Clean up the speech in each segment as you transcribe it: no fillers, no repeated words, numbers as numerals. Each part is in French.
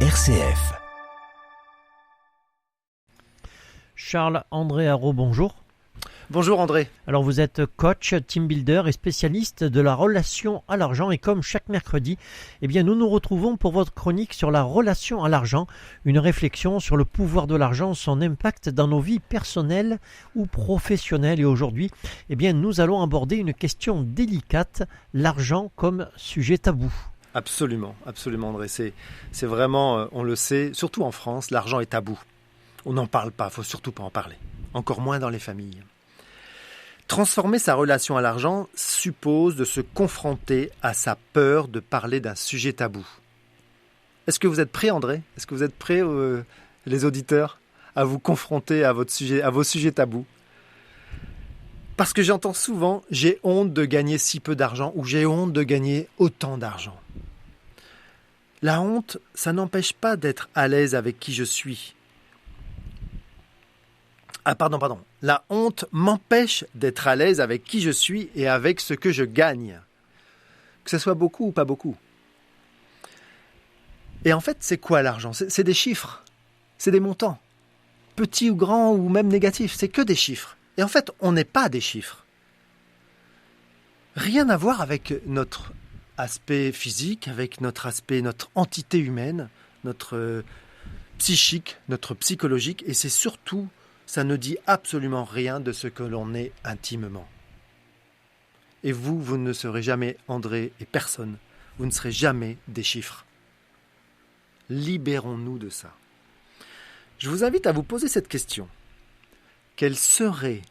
RCF. Charles-André Haro, bonjour. Bonjour André. Alors vous êtes coach, team builder et spécialiste de la relation à l'argent et comme chaque mercredi, nous nous retrouvons pour votre chronique sur la relation à l'argent, une réflexion sur le pouvoir de l'argent, son impact dans nos vies personnelles ou professionnelles. Et aujourd'hui, nous allons aborder une question délicate, l'argent comme sujet tabou. Absolument André. C'est vraiment, on le sait, surtout en France, l'argent est tabou. On n'en parle pas, il ne faut surtout pas en parler. Encore moins dans les familles. Transformer sa relation à l'argent suppose de se confronter à sa peur de parler d'un sujet tabou. Est-ce que vous êtes prêts, André ? Est-ce que vous êtes prêts, les auditeurs, à vous confronter à vos sujets tabous ? Parce que j'entends souvent « j'ai honte de gagner si peu d'argent » ou « j'ai honte de gagner autant d'argent ». La honte, ça n'empêche pas d'être à l'aise avec qui je suis. Pardon. La honte m'empêche d'être à l'aise avec qui je suis et avec ce que je gagne. Que ce soit beaucoup ou pas beaucoup. Et en fait, c'est quoi l'argent ? C'est des chiffres. C'est des montants. Petits ou grands ou même négatifs. C'est que des chiffres. Et en fait, on n'est pas des chiffres. Rien à voir avec notre aspect physique, avec notre entité humaine, notre psychique, notre psychologique. Et c'est surtout... ça ne dit absolument rien de ce que l'on est intimement. Et vous ne serez jamais André et personne. Vous ne serez jamais des chiffres. Libérons-nous de ça. Je vous invite à vous poser cette question. Quel serait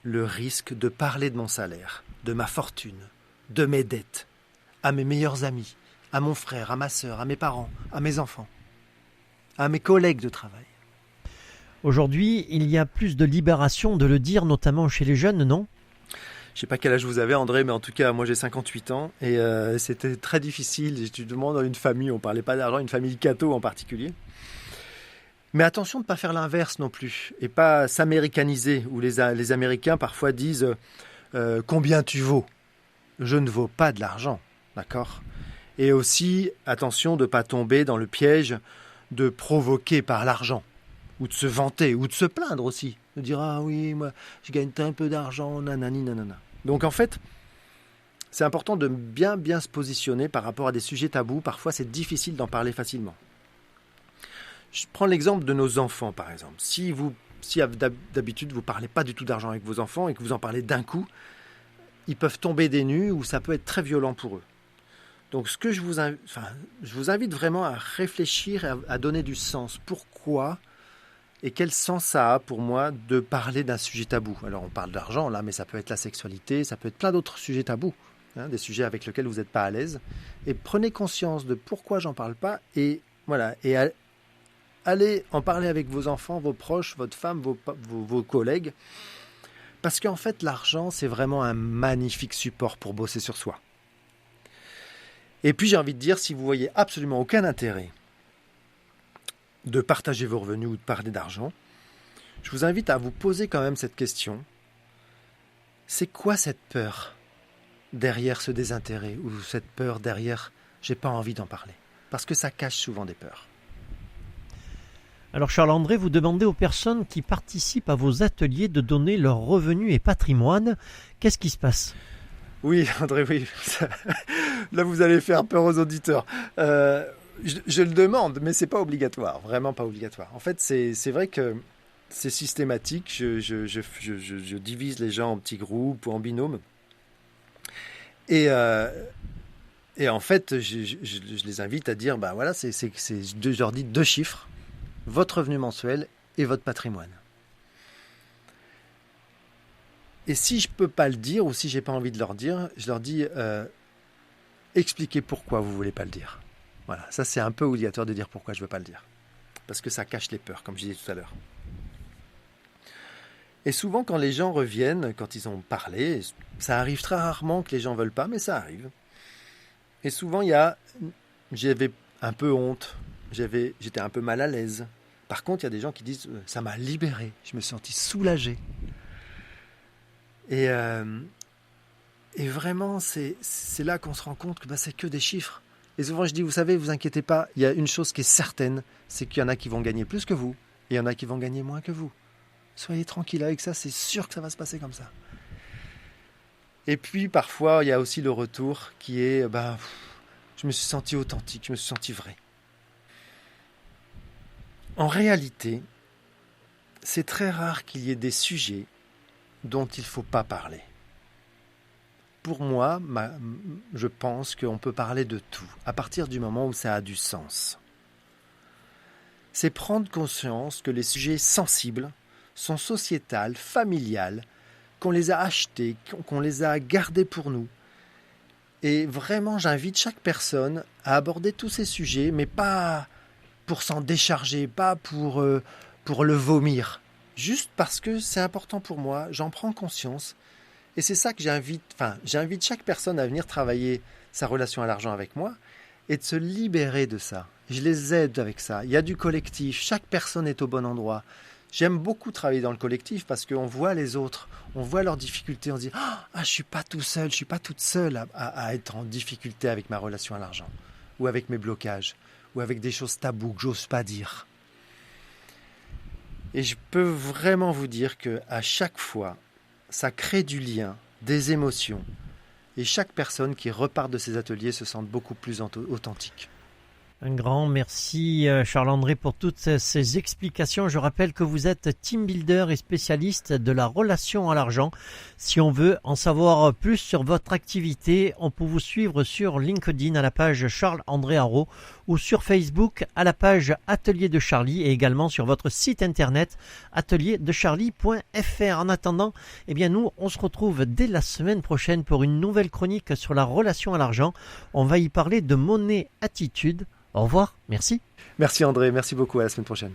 le risque de parler de mon salaire, de ma fortune, de mes dettes, à mes meilleurs amis, à mon frère, à ma sœur, à mes parents, à mes enfants, à mes collègues de travail ? Aujourd'hui, il y a plus de libération de le dire, notamment chez les jeunes, non ? Je ne sais pas quel âge vous avez, André, mais en tout cas, moi j'ai 58 ans et c'était très difficile. Tu demandes dans une famille, on ne parlait pas d'argent, une famille catho en particulier. Mais attention de ne pas faire l'inverse non plus et pas s'américaniser, où les Américains parfois disent combien tu vaux ? Je ne vaux pas de l'argent, d'accord ? Et aussi, attention de ne pas tomber dans le piège de provoquer par l'argent. Ou de se vanter, ou de se plaindre aussi. De dire « Ah oui, moi, je gagne un peu d'argent, nanani, nanana. » Donc en fait, c'est important de bien se positionner par rapport à des sujets tabous. Parfois, c'est difficile d'en parler facilement. Je prends l'exemple de nos enfants, par exemple. Si d'habitude, vous ne parlez pas du tout d'argent avec vos enfants et que vous en parlez d'un coup, ils peuvent tomber des nues ou ça peut être très violent pour eux. Donc je vous invite vraiment à réfléchir, à donner du sens. Pourquoi ? Et quel sens ça a pour moi de parler d'un sujet tabou ? Alors on parle d'argent là, mais ça peut être la sexualité, ça peut être plein d'autres sujets tabous, des sujets avec lesquels vous n'êtes pas à l'aise. Et prenez conscience de pourquoi j'en parle pas et voilà. Et allez en parler avec vos enfants, vos proches, votre femme, vos collègues. Parce qu'en fait l'argent c'est vraiment un magnifique support pour bosser sur soi. Et puis j'ai envie de dire, si vous voyez absolument aucun intérêt de partager vos revenus ou de parler d'argent, je vous invite à vous poser quand même cette question. C'est quoi cette peur derrière ce désintérêt ou cette peur derrière « j'ai pas envie d'en parler » ? Parce que ça cache souvent des peurs. Alors Charles-André, vous demandez aux personnes qui participent à vos ateliers de donner leurs revenus et patrimoine. Qu'est-ce qui se passe ? Oui, André, oui. Là, vous allez faire peur aux auditeurs. Je le demande, mais c'est pas obligatoire, vraiment pas obligatoire. En fait, c'est vrai que c'est systématique. Je divise les gens en petits groupes ou en binômes. Et en fait, je les invite à dire, voilà, je leur dis 2 chiffres, votre revenu mensuel et votre patrimoine. Et si je peux pas le dire ou si j'ai pas envie de leur dire, je leur dis, expliquez pourquoi vous voulez pas le dire. Voilà, ça c'est un peu obligatoire de dire pourquoi je ne veux pas le dire. Parce que ça cache les peurs, comme je disais tout à l'heure. Et souvent, quand les gens reviennent, quand ils ont parlé, ça arrive très rarement que les gens ne veulent pas, mais ça arrive. Et souvent, j'avais un peu honte, j'étais un peu mal à l'aise. Par contre, il y a des gens qui disent « ça m'a libéré, je me suis senti soulagé ». Et vraiment, c'est là qu'on se rend compte que c'est que des chiffres. Et souvent, je dis, vous savez, vous inquiétez pas, il y a une chose qui est certaine, c'est qu'il y en a qui vont gagner plus que vous, et il y en a qui vont gagner moins que vous. Soyez tranquille avec ça, c'est sûr que ça va se passer comme ça. Et puis, parfois, il y a aussi le retour qui est, je me suis senti authentique, je me suis senti vrai. En réalité, c'est très rare qu'il y ait des sujets dont il ne faut pas parler. Pour moi, je pense qu'on peut parler de tout, à partir du moment où ça a du sens. C'est prendre conscience que les sujets sensibles sont sociétals, familiales, qu'on les a achetés, qu'on les a gardés pour nous. Et vraiment, j'invite chaque personne à aborder tous ces sujets, mais pas pour s'en décharger, pas pour le vomir. Juste parce que c'est important pour moi, j'en prends conscience. Et c'est ça que j'invite chaque personne à venir travailler sa relation à l'argent avec moi et de se libérer de ça. Je les aide avec ça. Il y a du collectif, chaque personne est au bon endroit. J'aime beaucoup travailler dans le collectif parce qu'on voit les autres, on voit leurs difficultés, on se dit « Ah, je ne suis pas tout seul, je ne suis pas toute seule à être en difficulté avec ma relation à l'argent ou avec mes blocages ou avec des choses taboues que j'ose pas dire. » Et je peux vraiment vous dire qu'à chaque fois, ça crée du lien, des émotions. Et chaque personne qui repart de ces ateliers se sent beaucoup plus authentique. Un grand merci Charles-André pour toutes ces explications. Je rappelle que vous êtes team builder et spécialiste de la relation à l'argent. Si on veut en savoir plus sur votre activité, on peut vous suivre sur LinkedIn à la page Charles-André Haro ou sur Facebook à la page Atelier de Charlie et également sur votre site internet atelierdeCharlie.fr. En attendant, nous on se retrouve dès la semaine prochaine pour une nouvelle chronique sur la relation à l'argent. On va y parler de monnaie attitude. Au revoir, merci. Merci André, merci beaucoup, à la semaine prochaine.